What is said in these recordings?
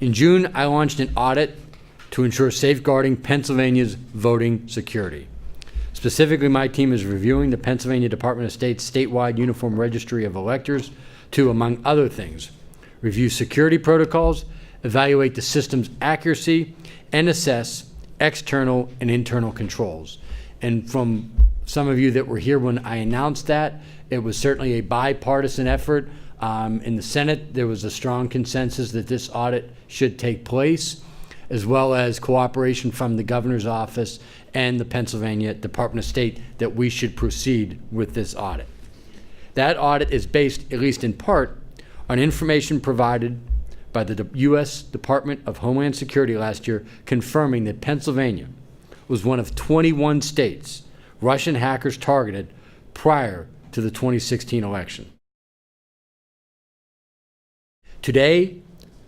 In June, I launched an audit to ensure safeguarding Pennsylvania's voting security. Specifically, my team is reviewing the Pennsylvania Department of State's statewide uniform registry of electors to, among other things, review security protocols, evaluate the system's accuracy, and assess external and internal controls. And from some of you that were here when I announced that, it was certainly a bipartisan effort. In the Senate, there was a strong consensus that this audit should take place, as well as cooperation from the governor's office and the Pennsylvania Department of State that we should proceed with this audit. That audit is based, at least in part, on information provided by the U.S. Department of Homeland Security last year, confirming that Pennsylvania was one of 21 states Russian hackers targeted prior to the 2016 election. Today,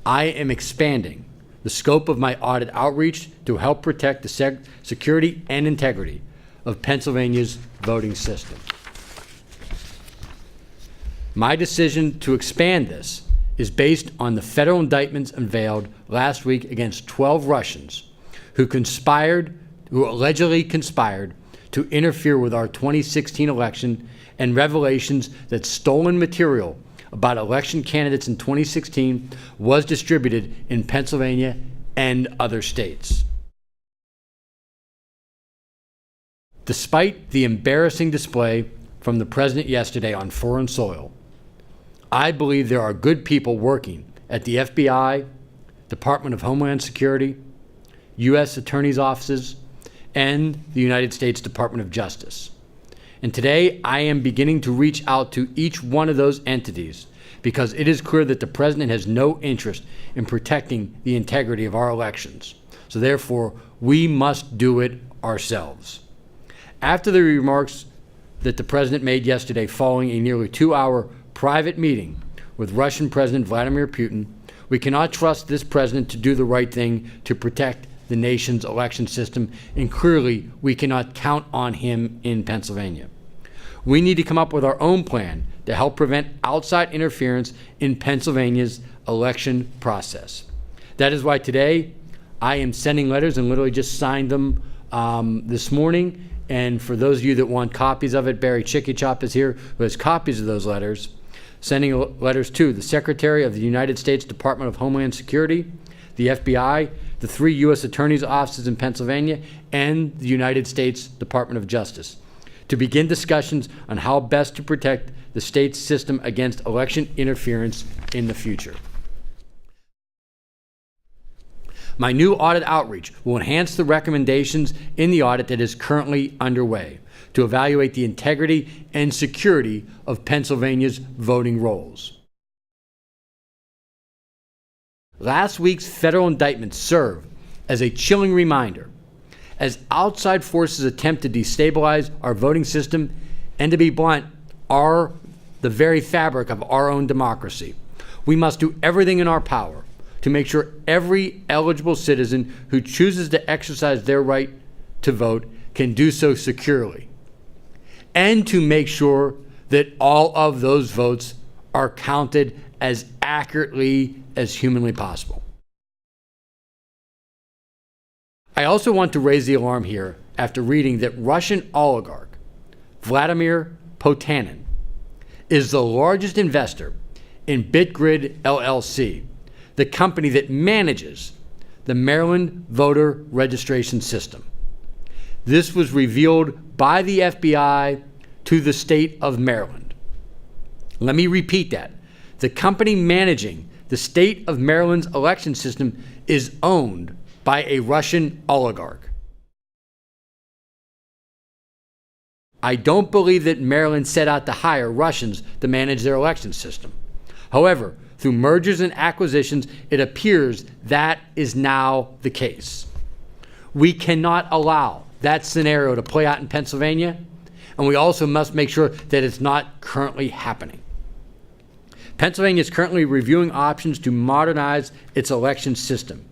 I am expanding the scope of my audit outreach to help protect the security and integrity of Pennsylvania's voting system. My decision to expand this is based on the federal indictments unveiled last week against 12 Russians who allegedly conspired to interfere with our 2016 election, and revelations that stolen material about election candidates in 2016 was distributed in Pennsylvania and other states. Despite the embarrassing display from the president yesterday on foreign soil, I believe there are good people working at the FBI, Department of Homeland Security, U.S. Attorney's offices, and the United States Department of Justice. And today, I am beginning to reach out to each one of those entities because it is clear that the president has no interest in protecting the integrity of our elections. So therefore, we must do it ourselves. After the remarks that the president made yesterday following a nearly 2-hour private meeting with Russian President Vladimir Putin, we cannot trust this president to do the right thing to protect the nation's election system, and clearly we cannot count on him in Pennsylvania. We need to come up with our own plan to help prevent outside interference in Pennsylvania's election process. That is why today I am sending letters, and literally just signed them this morning. And for those of you that want copies of it, Barry Chickychop is here who has copies of those letters, sending letters to the Secretary of the United States Department of Homeland Security, the FBI, the 3 U.S. Attorney's offices in Pennsylvania, and the United States Department of Justice to begin discussions on how best to protect the state's system against election interference in the future. My new audit outreach will enhance the recommendations in the audit that is currently underway to evaluate the integrity and security of Pennsylvania's voting rolls. Last week's federal indictments serve as a chilling reminder as outside forces attempt to destabilize our voting system and, to be blunt, are the very fabric of our own democracy. We must do everything in our power to make sure every eligible citizen who chooses to exercise their right to vote can do so securely, and to make sure that all of those votes are counted as accurately as humanly possible. I also want to raise the alarm here after reading that Russian oligarch Vladimir Potanin is the largest investor in BitGrid LLC, the company that manages the Maryland voter registration system. This was revealed by the FBI to the state of Maryland. Let me repeat that. The company managing the state of Maryland's election system is owned by a Russian oligarch. I don't believe that Maryland set out to hire Russians to manage their election system. However, through mergers and acquisitions, it appears that is now the case. We cannot allow that scenario to play out in Pennsylvania, and we also must make sure that it's not currently happening. Pennsylvania is currently reviewing options to modernize its election system,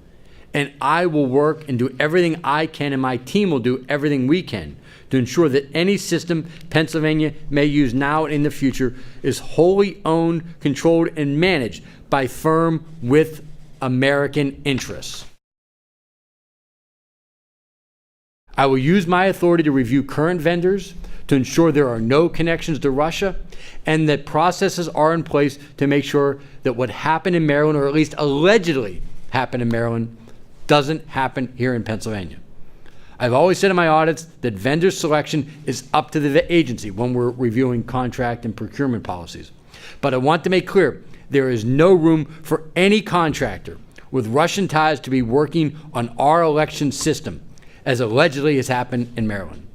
and I will work and do everything I can, and my team will do everything we can to ensure that any system Pennsylvania may use now and in the future is wholly owned, controlled, and managed by a firm with American interests. I will use my authority to review current vendors to ensure there are no connections to Russia and that processes are in place to make sure that what happened in Maryland, or at least allegedly happened in Maryland, doesn't happen here in Pennsylvania. I've always said in my audits that vendor selection is up to the agency when we're reviewing contract and procurement policies. But I want to make clear there is no room for any contractor with Russian ties to be working on our election system, as allegedly has happened in Maryland.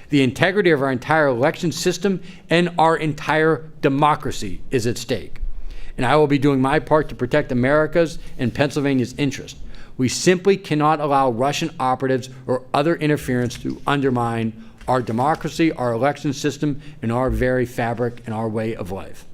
The integrity of our entire election system and our entire democracy is at stake. And I will be doing my part to protect America's and Pennsylvania's interests. We simply cannot allow Russian operatives or other interference to undermine our democracy, our election system, and our very fabric and our way of life.